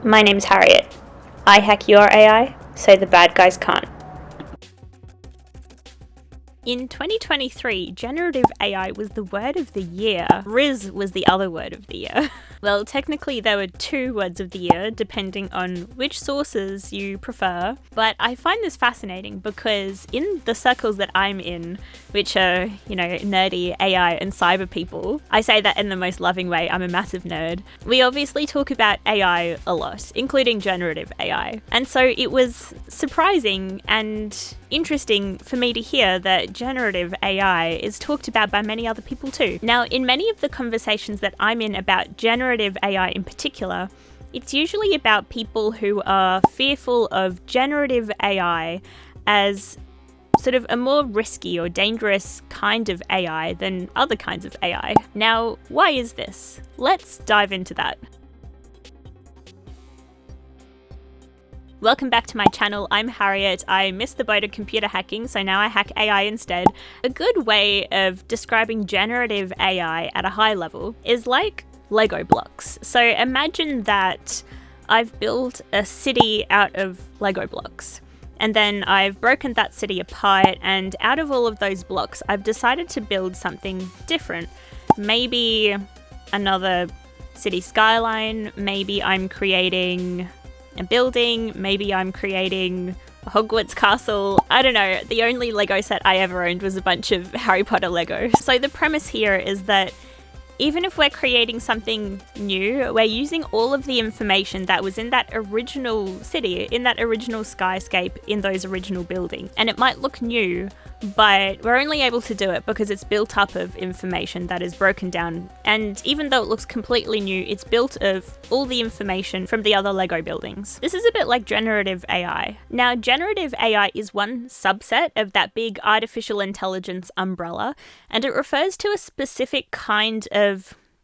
My name's Harriet. I hack your AI so the bad guys can't. In 2023, generative AI was the word of the year. Riz was the other word of the year. Well, technically there were two words of the year, depending on which sources you prefer. But I find this fascinating because in the circles that I'm in, which are, nerdy AI and cyber people, I say that in the most loving way. I'm a massive nerd. We obviously talk about AI a lot, including generative AI. And so it was surprising and interesting for me to hear that generative AI is talked about by many other people too. Now, in many of the conversations that I'm in about generative AI in particular, it's usually about people who are fearful of generative AI as sort of a more risky or dangerous kind of AI than other kinds of AI. Now, why is this? Let's dive into that. Welcome back to my channel. I'm Harriet. I missed the boat of computer hacking, so now I hack AI instead. A good way of describing generative AI at a high level is like Lego blocks. So imagine that I've built a city out of Lego blocks. And then I've broken that city apart, and out of all of those blocks, I've decided to build something different. Maybe another city skyline, maybe I'm creating a building, maybe I'm creating a Hogwarts castle. I don't know, the only Lego set I ever owned was a bunch of Harry Potter Lego. So the premise here is that even if we're creating something new, we're using all of the information that was in that original city, in that original skyscape, in those original buildings. And it might look new, but we're only able to do it because it's built up of information that is broken down. And even though it looks completely new, it's built of all the information from the other Lego buildings. This is a bit like generative AI. Now, generative AI is one subset of that big artificial intelligence umbrella, and it refers to a specific kind of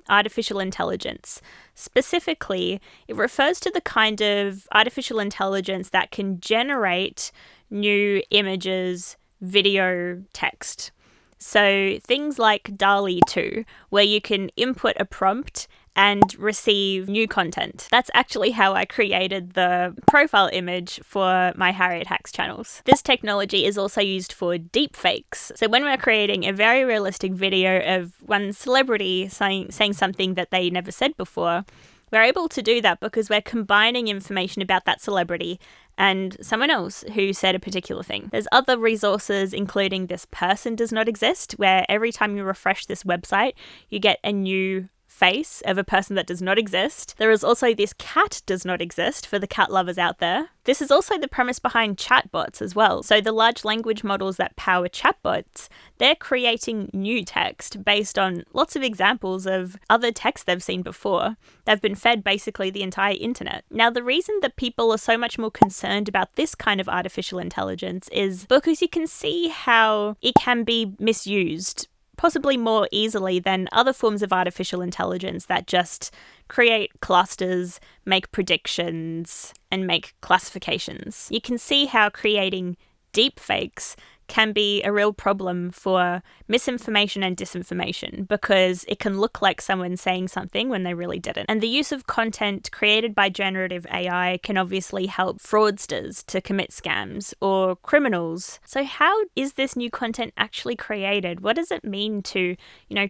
artificial intelligence. Specifically, it refers to the kind of artificial intelligence that can generate new images, video, text. So things like DALL-E 2, where you can input a prompt and receive new content. That's actually how I created the profile image for my Harriet Hacks channels. This technology is also used for deepfakes. So when we're creating a very realistic video of one celebrity saying something that they never said before, we're able to do that because we're combining information about that celebrity and someone else who said a particular thing. There's other resources, including this person does not exist, where every time you refresh this website, you get a new face of a person that does not exist. There is also this cat does not exist for the cat lovers out there. This is also the premise behind chatbots as well. So the large language models that power chatbots, they're creating new text based on lots of examples of other text they've seen before. They've been fed basically the entire internet. Now, the reason that people are so much more concerned about this kind of artificial intelligence is because you can see how it can be misused possibly more easily than other forms of artificial intelligence that just create clusters, make predictions, and make classifications. You can see how creating deepfakes can be a real problem for misinformation and disinformation because it can look like someone saying something when they really didn't. And the use of content created by generative AI can obviously help fraudsters to commit scams or criminals. So how is this new content actually created? What does it mean to,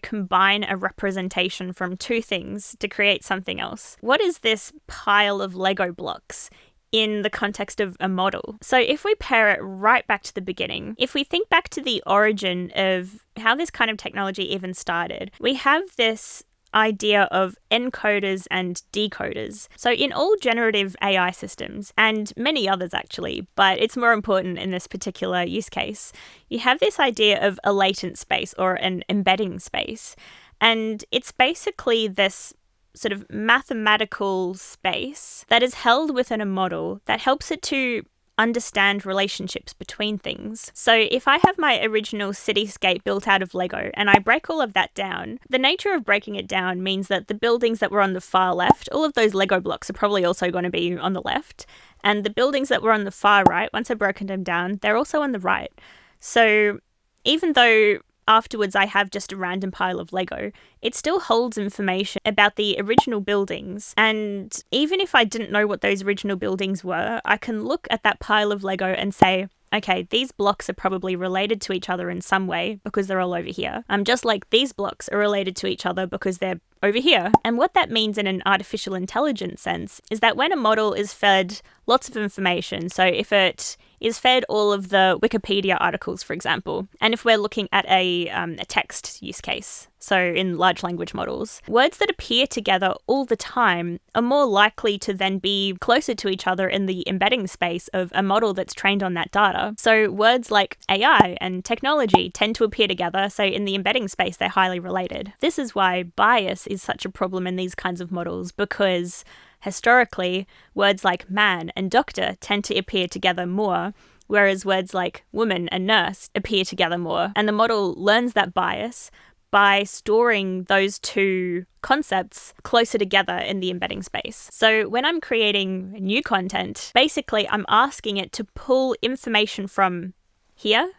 combine a representation from two things to create something else? What is this pile of Lego blocks in the context of a model? So if we pair it right back to the beginning, if we think back to the origin of how this kind of technology even started, we have this idea of encoders and decoders. So in all generative AI systems, and many others actually, but it's more important in this particular use case, you have this idea of a latent space or an embedding space. And it's basically this sort of mathematical space that is held within a model that helps it to understand relationships between things. So if I have my original cityscape built out of Lego and I break all of that down, the nature of breaking it down means that the buildings that were on the far left, all of those Lego blocks are probably also going to be on the left. And the buildings that were on the far right, once I've broken them down, they're also on the right. So even though afterwards I have just a random pile of Lego, it still holds information about the original buildings. And even if I didn't know what those original buildings were, I can look at that pile of Lego and say, okay, these blocks are probably related to each other in some way because they're all over here. Just like these blocks are related to each other because they're over here. And what that means in an artificial intelligence sense is that when a model is fed lots of information, so if it is fed all of the Wikipedia articles, for example, and if we're looking at a text use case, so in large language models, words that appear together all the time are more likely to then be closer to each other in the embedding space of a model that's trained on that data. So words like AI and technology tend to appear together, so in the embedding space, they're highly related. This is why bias is such a problem in these kinds of models, because historically, words like man and doctor tend to appear together more, whereas words like woman and nurse appear together more. And the model learns that bias by storing those two concepts closer together in the embedding space. So when I'm creating new content, basically I'm asking it to pull information from here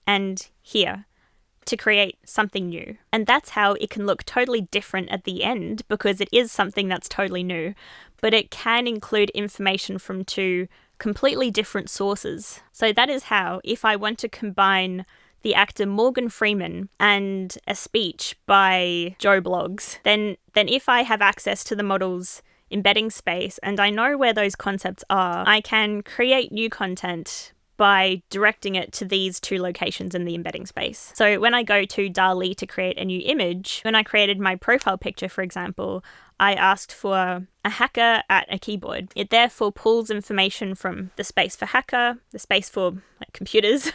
and here to create something new. And that's how it can look totally different at the end, because it is something that's totally new, but it can include information from two completely different sources. So that is how, if I want to combine the actor Morgan Freeman and a speech by Joe Bloggs, then if I have access to the model's embedding space and I know where those concepts are, I can create new content by directing it to these two locations in the embedding space. So when I go to DALL-E to create a new image, when I created my profile picture, for example, I asked for a hacker at a keyboard. It therefore pulls information from the space for hacker, the space for computers,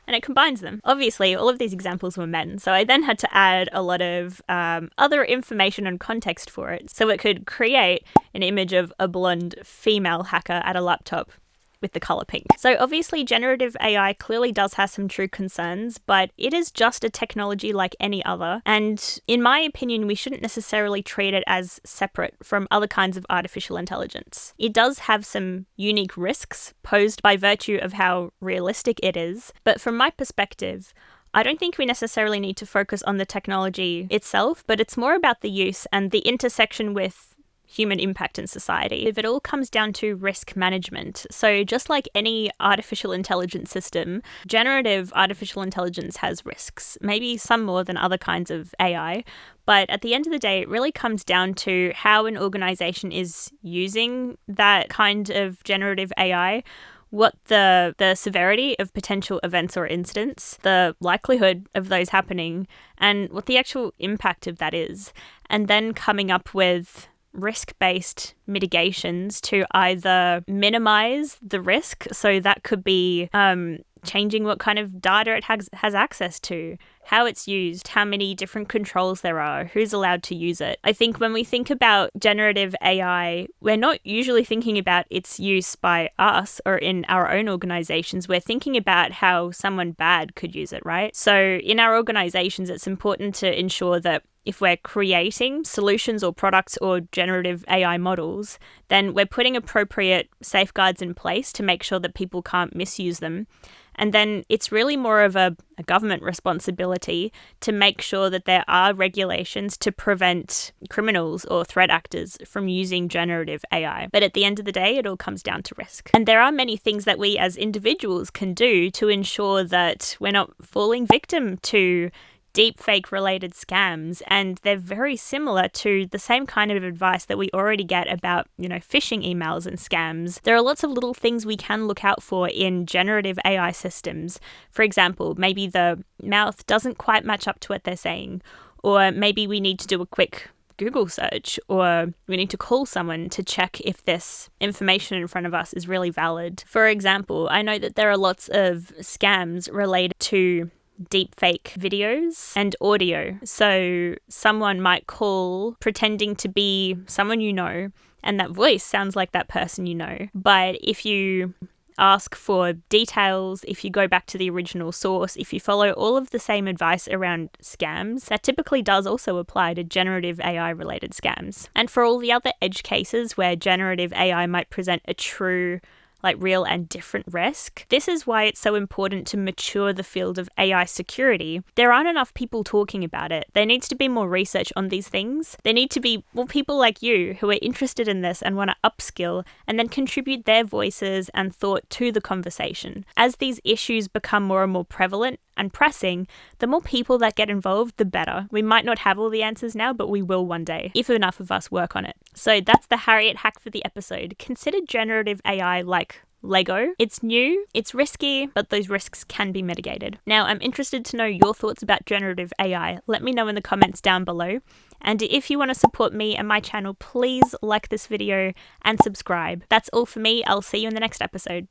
and it combines them. Obviously, all of these examples were men, so I then had to add a lot of other information and context for it, so it could create an image of a blonde female hacker at a laptop with the color pink. So obviously generative AI clearly does have some true concerns, but it is just a technology like any other. And in my opinion, we shouldn't necessarily treat it as separate from other kinds of artificial intelligence. It does have some unique risks posed by virtue of how realistic it is. But from my perspective, I don't think we necessarily need to focus on the technology itself, but it's more about the use and the intersection with human impact in society. If it all comes down to risk management. So just like any artificial intelligence system, generative artificial intelligence has risks, maybe some more than other kinds of AI. But at the end of the day, it really comes down to how an organization is using that kind of generative AI, what the severity of potential events or incidents, the likelihood of those happening, and what the actual impact of that is. And then coming up with risk-based mitigations to either minimize the risk, so that could be changing what kind of data it has access to, how it's used, how many different controls there are, who's allowed to use it. I think when we think about generative AI, we're not usually thinking about its use by us or in our own organizations. We're thinking about how someone bad could use it, right? So in our organizations, it's important to ensure that if we're creating solutions or products or generative AI models, then we're putting appropriate safeguards in place to make sure that people can't misuse them. And then it's really more of a government responsibility to make sure that there are regulations to prevent criminals or threat actors from using generative AI. But at the end of the day, it all comes down to risk. And there are many things that we as individuals can do to ensure that we're not falling victim to deepfake related scams, and they're very similar to the same kind of advice that we already get about, phishing emails and scams. There are lots of little things we can look out for in generative AI systems. For example, maybe the mouth doesn't quite match up to what they're saying, or maybe we need to do a quick Google search, or we need to call someone to check if this information in front of us is really valid. For example, I know that there are lots of scams related to deepfake videos and audio. So someone might call pretending to be someone you know, and that voice sounds like that person you know. But if you ask for details, if you go back to the original source, if you follow all of the same advice around scams, that typically does also apply to generative AI related scams. And for all the other edge cases where generative AI might present a true like real and different risk. This is why it's so important to mature the field of AI security. There aren't enough people talking about it. There needs to be more research on these things. There need to be more people like you who are interested in this and want to upskill and then contribute their voices and thought to the conversation. As these issues become more and more prevalent and pressing, the more people that get involved, the better. We might not have all the answers now, but we will one day, if enough of us work on it. So that's the Harriet hack for the episode. Consider generative AI like Lego. It's new, it's risky, but those risks can be mitigated. Now, I'm interested to know your thoughts about generative AI. Let me know in the comments down below. And if you want to support me and my channel, please like this video and subscribe. That's all for me. I'll see you in the next episode.